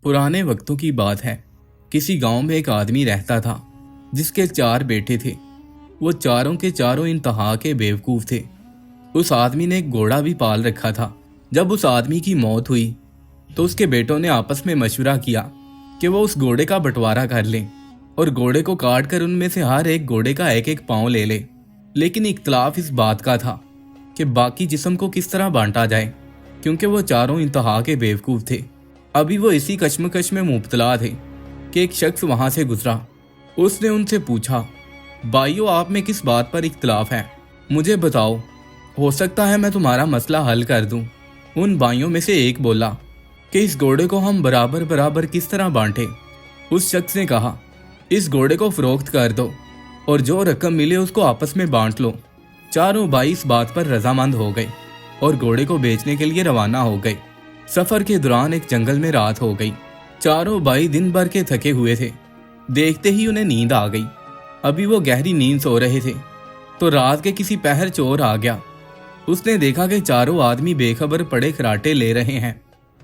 पुराने वक्तों की बात है। किसी गांव में एक आदमी रहता था जिसके 4 बेटे थे। वो चारों के चारों इंतहा के बेवकूफ थे। उस आदमी ने एक घोड़ा भी पाल रखा था। जब उस आदमी की मौत हुई तो उसके बेटों ने आपस में मशवरा किया कि वो उस घोड़े का बंटवारा कर लें और घोड़े को काट कर उनमें से हर एक घोड़े का एक एक पांव ले ले। लेकिन इख्तलाफ इस बात का था कि बाकी जिस्म को किस तरह बांटा जाए, क्योंकि वो चारों इंतहा के बेवकूफ थे। अभी वो इसी कश्मकश में मुब्तला थे कि एक शख्स वहां से गुजरा। उसने उनसे पूछा, भाइयों, आप में किस बात पर इख्तलाफ है? मुझे बताओ, हो सकता है मैं तुम्हारा मसला हल कर दूं। उन भाइयों में से एक बोला कि इस घोड़े को हम बराबर बराबर किस तरह बांटे। उस शख्स ने कहा, इस घोड़े को फरोख्त कर दो और जो रकम मिले उसको आपस में बांट लो। चारों भाई इस बात पर रजामंद हो गए और घोड़े को बेचने के लिए रवाना हो गए। सफर के दौरान एक जंगल में रात हो गई। चारों भाई दिन भर के थके हुए थे। देखते ही उन्हें नींद आ गई। अभी वो गहरी नींद सो रहे थे तो रात के किसी पहर चोर आ गया। उसने देखा कि चारों आदमी बेखबर पड़े खराटे ले रहे हैं।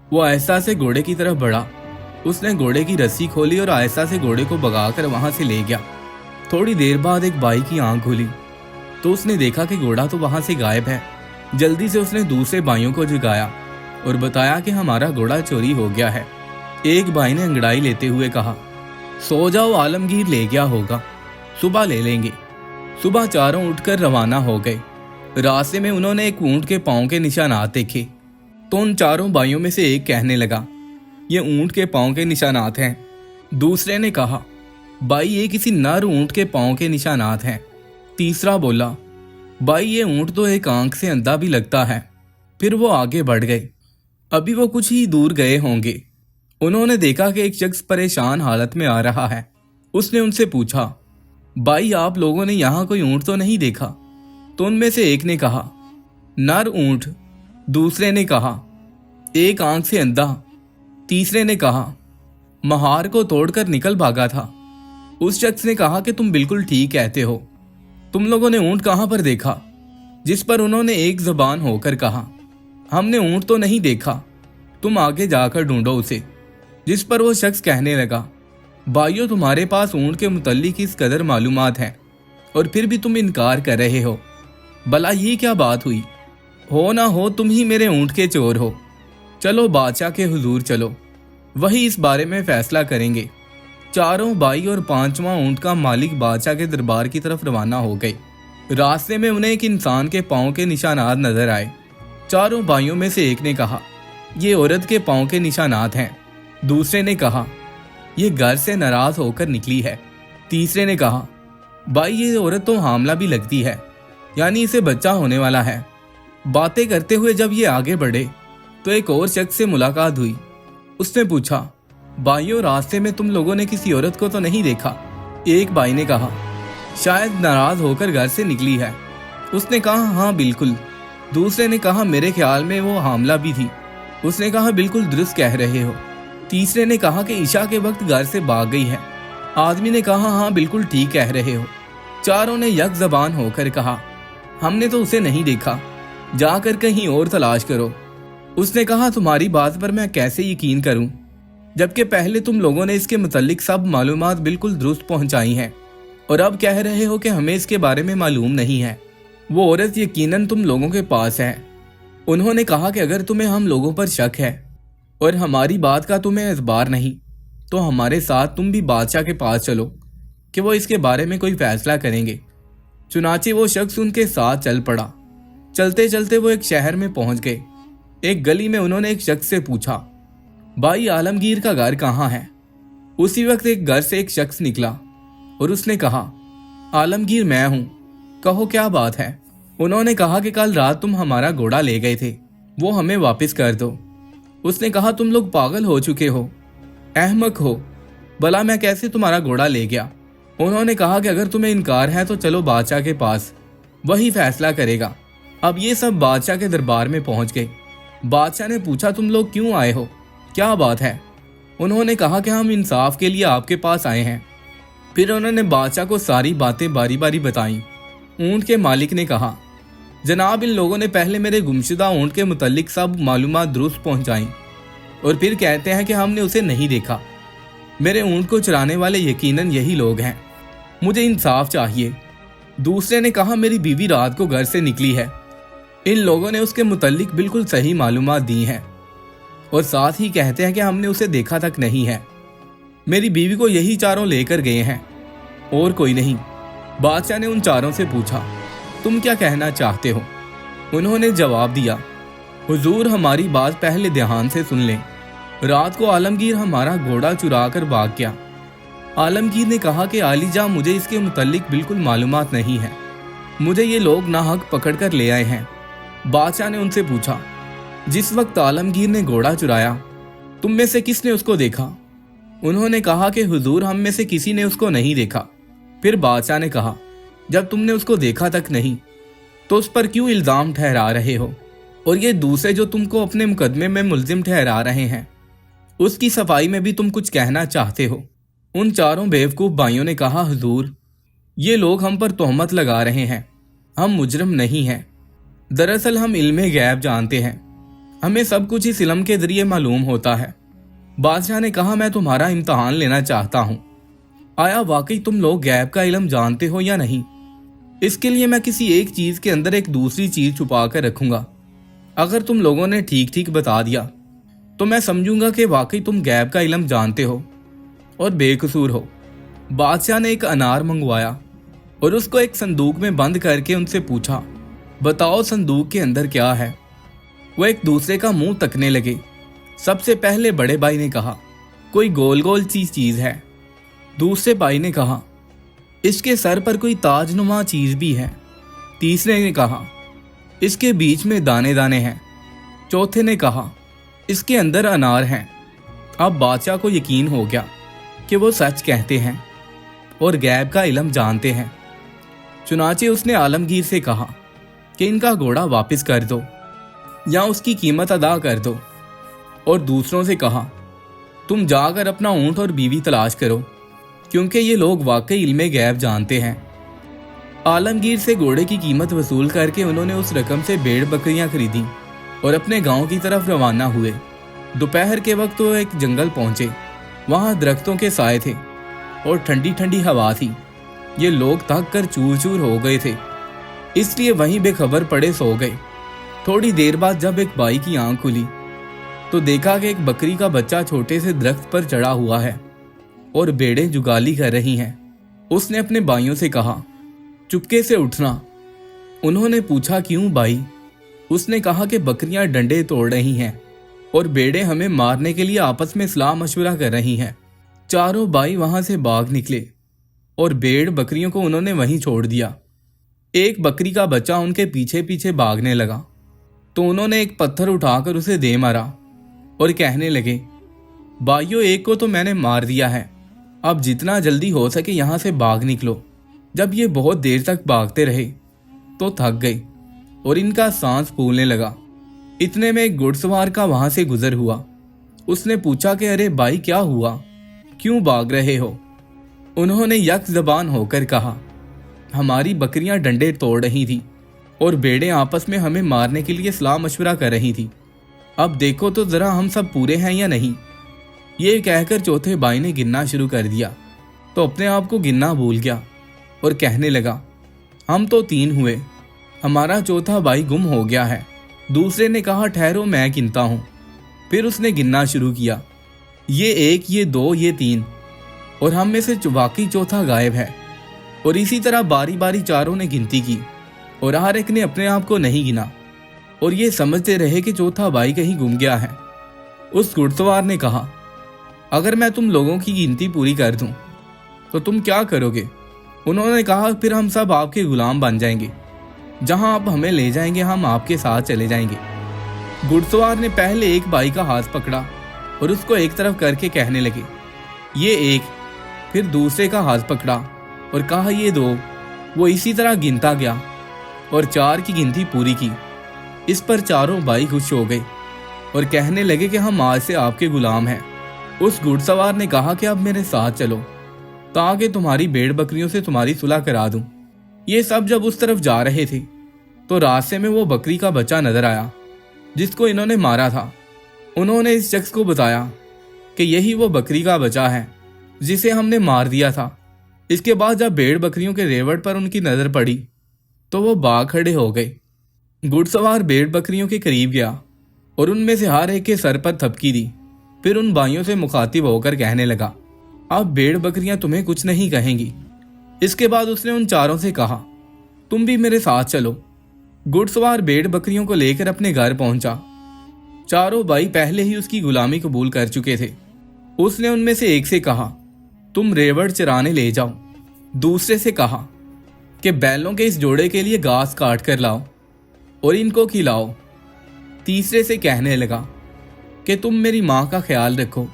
वो आहिस्ता से घोड़े की तरफ बढ़ा। उसने घोड़े की रस्सी खोली और आहिस्ता से घोड़े को भगाकर वहां से ले गया। थोड़ी देर बाद एक भाई की आंख खुली तो उसने देखा कि घोड़ा तो वहां से गायब है। जल्दी से उसने दूसरे भाइयों को जगाया और बताया कि हमारा घोड़ा चोरी हो गया है। एक भाई ने अंगड़ाई लेते हुए कहा, सो जाओ, आलमगीर ले गया होगा, सुबह ले लेंगे। सुबह चारों उठकर रवाना हो गए। रास्ते में उन्होंने एक ऊंट के पांव के निशानात देखे तो उन चारों भाइयों में से एक कहने लगा, ये ऊंट के पांव के निशानात हैं। दूसरे ने कहा, भाई, ये किसी नर ऊंट के पांव के निशानात हैं। तीसरा बोला, भाई, ये ऊंट तो एक आंख से अंधा भी लगता है। फिर वो आगे बढ़ गए। अभी वो कुछ ही दूर गए होंगे। उन्होंने देखा कि एक शख्स परेशान हालत में आ रहा है। उसने उनसे पूछा, भाई, आप लोगों ने यहाँ कोई ऊंट तो नहीं देखा? तो उनमें से एक ने कहा, नर ऊंट। दूसरे ने कहा, एक आंख से अंधा। तीसरे ने कहा, महार को तोड़कर निकल भागा था। उस शख्स ने कहा कि तुम बिल्कुल ठीक कहते हो। तुम लोगों ने ऊंट कहां पर देखा? जिस पर उन्होंने एक जबान होकर कहा, हमने ऊंट तो नहीं देखा, तुम आगे जाकर ढूंढो उसे। जिस पर वो शख्स कहने लगा, भाइयों, तुम्हारे पास ऊंट के मुतल्लिक इस कदर मालूमात है और फिर भी तुम इनकार कर रहे हो। भला ये क्या बात हुई? हो ना हो तुम ही मेरे ऊंट के चोर हो। चलो बादशाह के हुजूर चलो, वही इस बारे में फैसला करेंगे। चारों भाई और 5वां ऊंट का मालिक बादशाह के दरबार की तरफ रवाना हो गए। रास्ते में उन्हें एक इंसान के पांव के निशानात नजर आए। चारों भाइयों में से एक ने कहा, ये औरत के पांव के निशानात हैं। दूसरे ने कहा, ये घर से नाराज होकर निकली है। तीसरे ने कहा, भाई, ये औरत तो हामला भी लगती है, यानी इसे बच्चा होने वाला है। बातें करते हुए जब ये आगे बढ़े तो एक और शख्स से मुलाकात हुई। उसने पूछा, भाइयों, रास्ते में तुम लोगों ने किसी औरत को तो नहीं देखा? एक भाई ने कहा, शायद नाराज होकर घर से निकली है। उसने कहा, हाँ बिल्कुल। दूसरे ने कहा, मेरे ख्याल में वो हामला भी थी। उसने कहा, बिल्कुल दुरुस्त कह रहे हो। तीसरे ने कहा कि ईशा के वक्त घर से भाग गई है। आदमी ने कहा, हाँ बिल्कुल ठीक कह रहे हो। चारों ने यक जबान होकर कहा, हमने तो उसे नहीं देखा, जाकर कहीं और तलाश करो। उसने कहा, तुम्हारी बात पर मैं कैसे यकीन करूं, जबकि पहले तुम लोगों ने इसके मुतल्लिक सब मालूमात बिल्कुल दुरुस्त पहुंचाई हैं और अब कह रहे हो कि हमें इसके बारे में मालूम नहीं है। वो औरत यकीनन तुम लोगों के पास है। उन्होंने कहा कि अगर तुम्हें हम लोगों पर शक है और हमारी बात का तुम्हें एतबार नहीं तो हमारे साथ तुम भी बादशाह के पास चलो कि वो इसके बारे में कोई फैसला करेंगे। चुनाचे वो शख्स उनके साथ चल पड़ा। चलते चलते वो एक शहर में पहुंच गए। एक गली में उन्होंने एक शख्स से पूछा, भाई, आलमगीर का घर कहाँ है? उसी वक्त एक घर से एक शख्स निकला और उसने कहा, आलमगीर मैं हूं, कहो क्या बात है? उन्होंने कहा कि कल रात तुम हमारा घोड़ा ले गए थे, वो हमें वापस कर दो। उसने कहा, तुम लोग पागल हो चुके हो, अहमक हो, भला मैं कैसे तुम्हारा घोड़ा ले गया? उन्होंने कहा कि अगर तुम्हें इनकार है तो चलो बादशाह के पास, वही फैसला करेगा। अब ये सब बादशाह के दरबार में पहुंच गए। बादशाह ने पूछा, तुम लोग क्यों आए हो, क्या बात है? उन्होंने कहा कि हम इंसाफ के लिए आपके पास आए हैं। फिर उन्होंने बादशाह को सारी बातें बारी बारी बताई। ऊंट के मालिक ने कहा, जनाब, इन लोगों ने पहले मेरे गुमशुदा ऊंट के मुतल्लिक सब मालूमात दुरुस्त पहुंचाई और फिर कहते हैं कि हमने उसे नहीं देखा। मेरे ऊंट को चराने वाले यकीनन यही लोग हैं। मुझे इंसाफ चाहिए। दूसरे ने कहा, मेरी बीवी रात को घर से निकली है। इन लोगों ने उसके मुतल्लिक बिल्कुल सही मालूमात दी हैं और साथ ही कहते हैं कि हमने उसे देखा तक नहीं है। मेरी बीवी को यही चारों लेकर गए हैं और कोई नहीं। बादशाह ने उन चारों से पूछा, तुम क्या कहना चाहते हो? उन्होंने जवाब दिया, हुजूर हमारी बात पहले ध्यान से सुन लें। रात को आलमगीर हमारा घोड़ा चुरा कर भाग गया। आलमगीर ने कहा कि आलीजा, मुझे इसके मुतल्लिक बिल्कुल मालूमात नहीं है। मुझे ये लोग नाहक पकड़ कर ले आए हैं। बादशाह ने उनसे पूछा, जिस वक्त आलमगीर ने घोड़ा चुराया तुम में से किसने उसको देखा? उन्होंने कहा कि हुजूर हम में से किसी ने उसको नहीं देखा। फिर बादशाह ने कहा, जब तुमने उसको देखा तक नहीं तो उस पर क्यों इल्ज़ाम ठहरा रहे हो? और ये दूसरे जो तुमको अपने मुकदमे में मुल्जिम ठहरा रहे हैं, उसकी सफाई में भी तुम कुछ कहना चाहते हो? उन चारों बेवकूफ़ भाइयों ने कहा, हुजूर ये लोग हम पर तोहमत लगा रहे हैं। हम मुजरम नहीं हैं। दरअसल हम इल्मे गैब जानते हैं। हमें सब कुछ इस इल्म के जरिए मालूम होता है। बादशाह ने कहा, मैं तुम्हारा इम्तहान लेना चाहता हूँ। आया वाकई तुम लोग गैब का इल्म जानते हो या नहीं? इसके लिए मैं किसी एक चीज़ के अंदर एक दूसरी चीज़ छुपा कर रखूँगा। अगर तुम लोगों ने ठीक ठीक बता दिया तो मैं समझूंगा कि वाकई तुम गैब का इल्म जानते हो और बेकसूर हो। बादशाह ने एक अनार मंगवाया और उसको एक संदूक में बंद करके उनसे पूछा, बताओ संदूक के अंदर क्या है? वो एक दूसरे का मुंह तकने लगे। सबसे पहले बड़े भाई ने कहा, कोई गोल गोल सी चीज़ है। दूसरे भाई ने कहा, इसके सर पर कोई ताजनुमा चीज़ भी है। तीसरे ने कहा, इसके बीच में दाने दाने हैं। चौथे ने कहा, इसके अंदर अनार हैं। अब बादशाह को यकीन हो गया कि वो सच कहते हैं और गैब का इल्म जानते हैं। चुनाचे उसने आलमगीर से कहा कि इनका घोड़ा वापस कर दो या उसकी कीमत अदा कर दो, और दूसरों से कहा, तुम जाकर अपना ऊंट और बीवी तलाश करो, क्योंकि ये लोग वाकई इल्मे गैब जानते हैं। आलमगीर से घोड़े की कीमत वसूल करके उन्होंने उस रकम से भेड़ बकरियां खरीदी और अपने गांव की तरफ रवाना हुए। दोपहर के वक्त वो एक जंगल पहुंचे। वहां दरख्तों के साए थे और ठंडी ठंडी हवा थी। ये लोग थक कर चूर चूर हो गए थे, इसलिए वहीं बेखबर पड़े सो गए। थोड़ी देर बाद जब एक बाई की आंख खुली तो देखा कि एक बकरी का बच्चा छोटे से दरख्त पर चढ़ा हुआ है और भेड़ें जुगाली कर रही हैं। उसने अपने भाइयों से कहा, चुपके से उठना। उन्होंने पूछा, क्यों भाई? उसने कहा कि बकरियां डंडे तोड़ रही हैं और भेड़ें हमें मारने के लिए आपस में सलाह मशवरा कर रही हैं। चारों भाई वहां से भाग निकले और भेड़ बकरियों को उन्होंने वहीं छोड़ दिया। एक बकरी का बच्चा उनके पीछे पीछे भागने लगा तो उन्होंने एक पत्थर उठाकर उसे दे मारा और कहने लगे, भाइयों एक को तो मैंने मार दिया है, अब जितना जल्दी हो सके यहाँ से भाग निकलो। जब ये बहुत देर तक भागते रहे तो थक गए और इनका सांस फूलने लगा। इतने में एक घुड़सवार का वहां से गुजर हुआ। उसने पूछा कि अरे भाई क्या हुआ, क्यों भाग रहे हो? उन्होंने यक ज़बान होकर कहा, हमारी बकरियां डंडे तोड़ रही थी और भेड़ें आपस में हमें मारने के लिए सलाह मशवरा कर रही थी। अब देखो तो ज़रा हम सब पूरे हैं या नहीं। ये कहकर चौथे भाई ने गिनना शुरू कर दिया तो अपने आप को गिनना भूल गया और कहने लगा, हम तो 3 हुए, हमारा चौथा भाई गुम हो गया है। दूसरे ने कहा, ठहरो मैं गिनता हूँ। फिर उसने गिनना शुरू किया, ये 1, ये 2, ये 3, और हम में से वाकई चौथा गायब है। और इसी तरह बारी बारी चारों ने गिनती की और हर एक ने अपने आप को नहीं गिना और ये समझते रहे कि चौथा भाई कहीं गुम गया है। उस घुड़सवार ने कहा, अगर मैं तुम लोगों की गिनती पूरी कर दूं तो तुम क्या करोगे? उन्होंने कहा, फिर हम सब आपके गुलाम बन जाएंगे, जहां आप हमें ले जाएंगे हम आपके साथ चले जाएंगे। घुड़सवार ने पहले एक भाई का हाथ पकड़ा और उसको एक तरफ करके कहने लगे, ये 1, फिर दूसरे का हाथ पकड़ा और कहा, ये 2। वो इसी तरह गिनता गया और 4 की गिनती पूरी की। इस पर चारों भाई खुश हो गए और कहने लगे कि हम आज से आपके गुलाम हैं। उस घुड़सवार ने कहा कि अब मेरे साथ चलो ताकि तुम्हारी भेड़ बकरियों से तुम्हारी सुलह करा दूं। ये सब जब उस तरफ जा रहे थे तो रास्ते में वो बकरी का बच्चा नजर आया जिसको इन्होंने मारा था। उन्होंने इस शख्स को बताया कि यही वो बकरी का बच्चा है जिसे हमने मार दिया था। इसके बाद जब भेड़ बकरियों के रेवड़ पर उनकी नजर पड़ी तो वो भाग खड़े हो गए। घुड़सवार भेड़ बकरियों के करीब गया और उनमें से हर एक के सर पर थपकी दी। फिर उन भाइयों से मुखातिब होकर कहने लगा, अब भेड़ बकरियां तुम्हें कुछ नहीं कहेंगी। इसके बाद उसने उन चारों से कहा, तुम भी मेरे साथ चलो। घुड़सवार भेड़ बकरियों को लेकर अपने घर पहुंचा। चारों भाई पहले ही उसकी गुलामी कबूल कर चुके थे। उसने उनमें से एक से कहा, तुम रेवड़ चराने ले जाओ। दूसरे से कहा कि बैलों के इस जोड़े के लिए घास काट कर लाओ और इनको खिलाओ। तीसरे से कहने लगा कि तुम मेरी माँ का ख्याल रखो,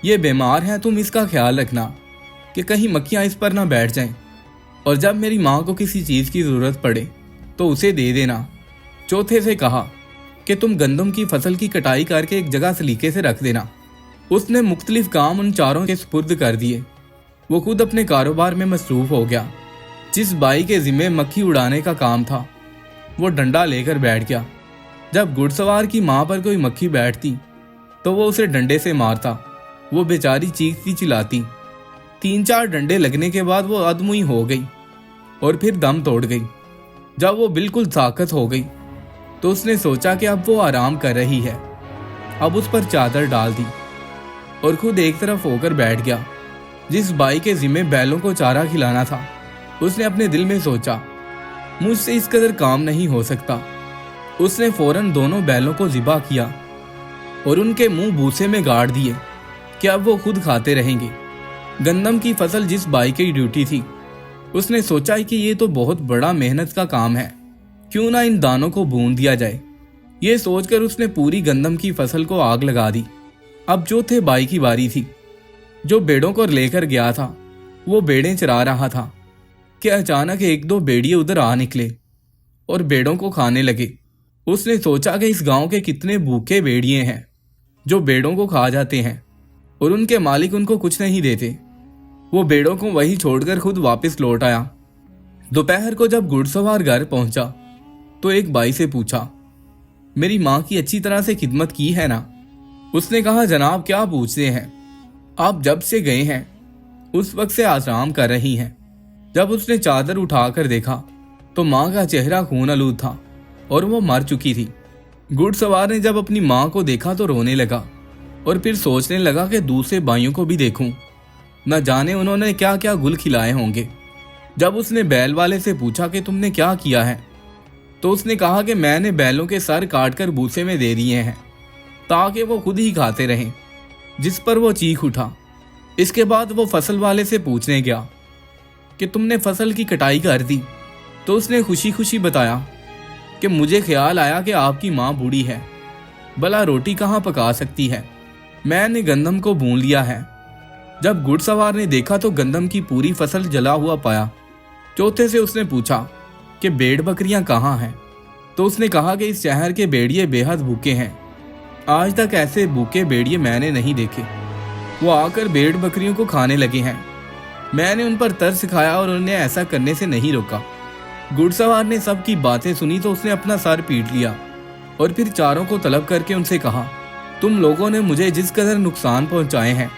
ये बीमार है, तुम इसका ख्याल रखना कि कहीं मक्खियाँ इस पर ना बैठ जाएं, और जब मेरी माँ को किसी चीज़ की ज़रूरत पड़े तो उसे दे देना। चौथे से कहा कि तुम गंदम की फसल की कटाई करके एक जगह सलीके से रख देना। उसने मुख्तलिफ काम उन चारों के सुपुर्द कर दिए। वो खुद अपने कारोबार में मसरूफ हो गया। जिस बाई के जिम्मे मक्खी उड़ाने का काम था वो डंडा लेकर बैठ गया। जब घुड़सवार की माँ पर कोई मक्खी बैठती तो वो उसे डंडे से मारता। वो बेचारी चीखती चिल्लाती। 3-4 डंडे लगने के बाद वो अधमुई हो गई और फिर दम तोड़ गई। जब वो बिल्कुल ताकत हो गई तो उसने सोचा कि अब वो आराम कर रही है। अब उस पर चादर डाल दी और खुद एक तरफ होकर बैठ गया। जिस बाई के जिम्मे बैलों को चारा खिलाना था उसने अपने दिल में सोचा, मुझसे इस कदर काम नहीं हो सकता। उसने फौरन दोनों बैलों को ज़िबा किया और उनके मुंह भूसे में गाड़ दिए कि अब वो खुद खाते रहेंगे। गंदम की फसल जिस बाई की ड्यूटी थी, उसने सोचा कि ये तो बहुत बड़ा मेहनत का काम है, क्यों ना इन दानों को भून दिया जाए। ये सोचकर उसने पूरी गंदम की फसल को आग लगा दी। अब जो थे बाई की बारी थी। जो भेड़ों को लेकर गया था वो भेड़ें चरा रहा था कि अचानक 1-2 भेड़िए उधर आ निकले और भेड़ों को खाने लगे। उसने सोचा कि इस गांव के कितने भूखे भेड़िए हैं जो भेड़ों को खा जाते हैं और उनके मालिक उनको कुछ नहीं देते। वो भेड़ों को वहीं छोड़कर खुद वापस लौट आया। दोपहर को जब घुड़सवार घर पहुंचा तो एक बाई से पूछा, मेरी माँ की अच्छी तरह से खिदमत की है ना? उसने कहा, जनाब क्या पूछते हैं, आप जब से गए हैं उस वक्त से आराम कर रही हैं। जब उसने चादर उठाकर देखा तो माँ का चेहरा खून आलूद था और वो मर चुकी थी। घुड़सवार ने जब अपनी माँ को देखा तो रोने लगा और फिर सोचने लगा कि दूसरे भाइयों को भी देखूं, न जाने उन्होंने क्या क्या गुल खिलाए होंगे। जब उसने बैल वाले से पूछा कि तुमने क्या किया है, तो उसने कहा कि मैंने बैलों के सर काटकर भूसे में दे दिए हैं ताकि वो खुद ही खाते रहें। जिस पर वो चीख उठा। इसके बाद वो फसल वाले से पूछने गया कि तुमने फसल की कटाई कर दी? तो उसने खुशी खुशी बताया कि मुझे ख्याल आया कि आपकी माँ बूढ़ी है, भला रोटी कहाँ पका सकती है, मैंने गंदम को भून लिया है। जब घुड़सवार ने देखा तो गंदम की पूरी फसल जला हुआ पाया। चौथे से उसने पूछा कि भेड़ बकरियां कहाँ हैं? तो उसने कहा कि इस शहर के भेड़िए बेहद भूखे हैं, आज तक ऐसे भूखे भेड़िए मैंने नहीं देखे। वो आकर भेड़ बकरियों को खाने लगे हैं। मैंने उन पर तरस खाया और उन्हें ऐसा करने से नहीं रोका। घुड़सवार ने सबकी बातें सुनी तो उसने अपना सर पीट लिया और फिर चारों को तलब करके उनसे कहा, तुम लोगों ने मुझे जिस कदर नुकसान पहुंचाए हैं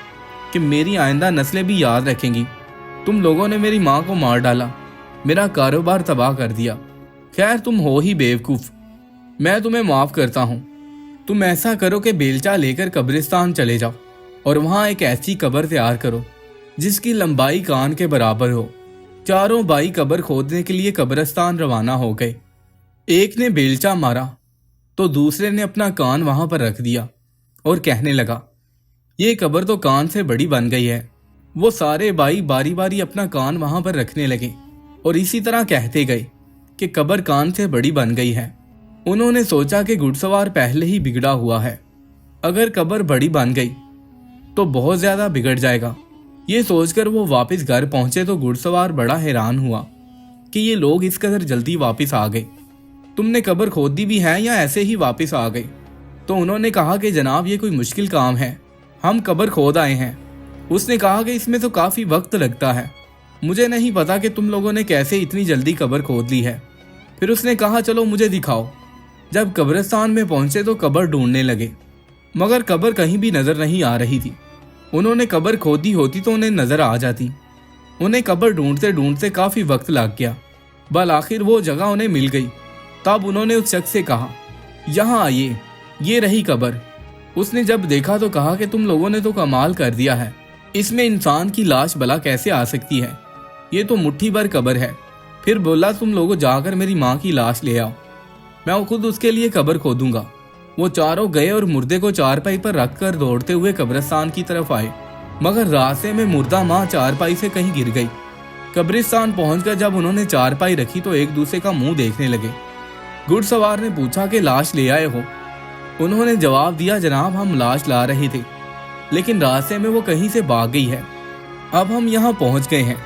कि मेरी आइंदा नस्लें भी याद रखेंगी। तुम लोगों ने मेरी माँ को मार डाला, मेरा कारोबार तबाह कर दिया। खैर तुम हो ही बेवकूफ़, मैं तुम्हें माफ़ करता हूँ। तुम ऐसा करो कि बेलचा लेकर कब्रिस्तान चले जाओ और वहाँ एक ऐसी कब्र तैयार करो जिसकी लंबाई कान के बराबर हो। चारों भाई कब्र खोदने के लिए कब्रिस्तान रवाना हो गए। एक ने बेलचा मारा तो दूसरे ने अपना कान वहां पर रख दिया और कहने लगा, ये कब्र तो कान से बड़ी बन गई है। वो सारे भाई बारी बारी अपना कान वहां पर रखने लगे और इसी तरह कहते गए कि कब्र कान से बड़ी बन गई है। उन्होंने सोचा कि घुड़सवार पहले ही बिगड़ा हुआ है, अगर कब्र बड़ी बन गई तो बहुत ज्यादा बिगड़ जाएगा। ये सोचकर वो वापस घर पहुंचे तो घुड़सवार बड़ा हैरान हुआ कि ये लोग इस कदर जल्दी वापस आ गए। तुमने कब्र खोदी भी है या ऐसे ही वापस आ गए? तो उन्होंने कहा कि जनाब ये कोई मुश्किल काम है, हम कब्र खोद आए हैं। उसने कहा कि इसमें तो काफ़ी वक्त लगता है, मुझे नहीं पता कि तुम लोगों ने कैसे इतनी जल्दी कब्र खोद ली है। फिर उसने कहा चलो मुझे दिखाओ। जब कब्रिस्तान में पहुंचे तो कब्र ढूंढने लगे मगर कब्र कहीं भी नजर नहीं आ रही थी। उन्होंने कब्र खोदी होती तो उन्हें नजर आ जाती। उन्हें कब्र ढूंढते ढूंढते काफी वक्त लग गया। बल आखिर वो जगह उन्हें मिल गई। तब उन्होंने उस शख्स से कहा, यहाँ आइए, ये रही कब्र। उसने जब देखा तो कहा कि तुम लोगों ने तो कमाल कर दिया है, इसमें इंसान की लाश भला कैसे आ सकती है, ये तो मुट्ठी भर कब्र है। फिर बोला, तुम लोगों जाकर मेरी माँ की लाश ले आओ, मैं खुद उसके लिए कब्र खोदूंगा। वो चारों गए और मुर्दे को चारपाई पर रखकर दौड़ते हुए कब्रिस्तान की तरफ आए, मगर रास्ते में मुर्दा माँ चारपाई से कहीं गिर गई। कब्रिस्तान पहुंचकर जब उन्होंने चारपाई रखी तो एक दूसरे का मुंह देखने लगे। घुड़सवार ने पूछा कि लाश ले आए हो? उन्होंने जवाब दिया, जनाब हम लाश ला रहे थे, लेकिन रास्ते में वो कहीं से भाग गई है, अब हम यहाँ पहुंच गए हैं।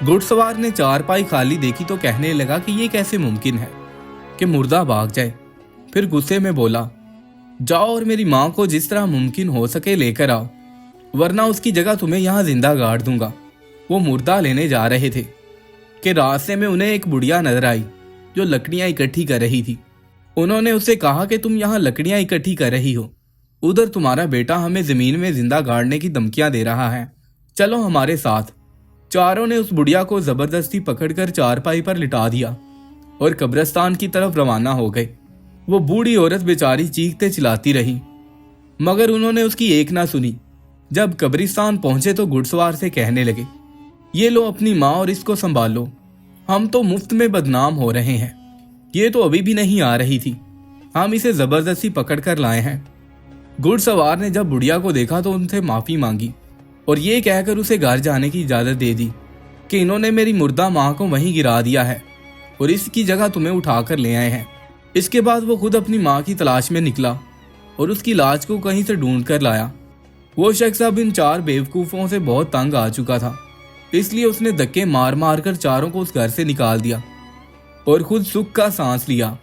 घुड़सवार ने चारपाई खाली देखी तो कहने लगा कि ये कैसे मुमकिन है कि मुर्दा भाग जाए। फिर गुस्से में बोला, जाओ और मेरी माँ को जिस तरह मुमकिन हो सके लेकर आओ, वरना उसकी जगह तुम्हें यहाँ जिंदा गाड़ दूंगा। वो मुर्दा लेने जा रहे थे कि रास्ते में उन्हें एक बुढ़िया नजर आई जो लकड़ियां इकट्ठी कर रही थी। उन्होंने उससे कहा कि तुम यहाँ लकड़ियां इकट्ठी कर रही हो, उधर तुम्हारा बेटा हमें जमीन में जिंदा गाड़ने की धमकियां दे रहा है, चलो हमारे साथ। चारों ने उस बुढ़िया को जबरदस्ती पकड़कर चारपाई पर लिटा दिया और कब्रिस्तान की तरफ रवाना हो गए। वो बूढ़ी औरत बेचारी चीखते चिल्लाती रही, मगर उन्होंने उसकी एक ना सुनी। जब कब्रिस्तान पहुंचे तो घुड़सवार से कहने लगे, ये लो अपनी माँ और इसको संभालो, हम तो मुफ्त में बदनाम हो रहे हैं। ये तो अभी भी नहीं आ रही थी, हम इसे जबरदस्ती पकड़ कर लाए हैं। घुड़सवार ने जब बुढ़िया को देखा तो उनसे माफी मांगी और ये कहकर उसे घर जाने की इजाजत दे दी कि इन्होंने मेरी मुर्दा माँ को वहीं गिरा दिया है और इसकी जगह तुम्हें उठाकर ले आए हैं। इसके बाद वो खुद अपनी माँ की तलाश में निकला और उसकी लाश को कहीं से ढूंढ कर लाया। वो शख्स अब इन चार बेवकूफ़ों से बहुत तंग आ चुका था, इसलिए उसने धक्के मार मार कर चारों को उस घर से निकाल दिया और खुद सुख का सांस लिया।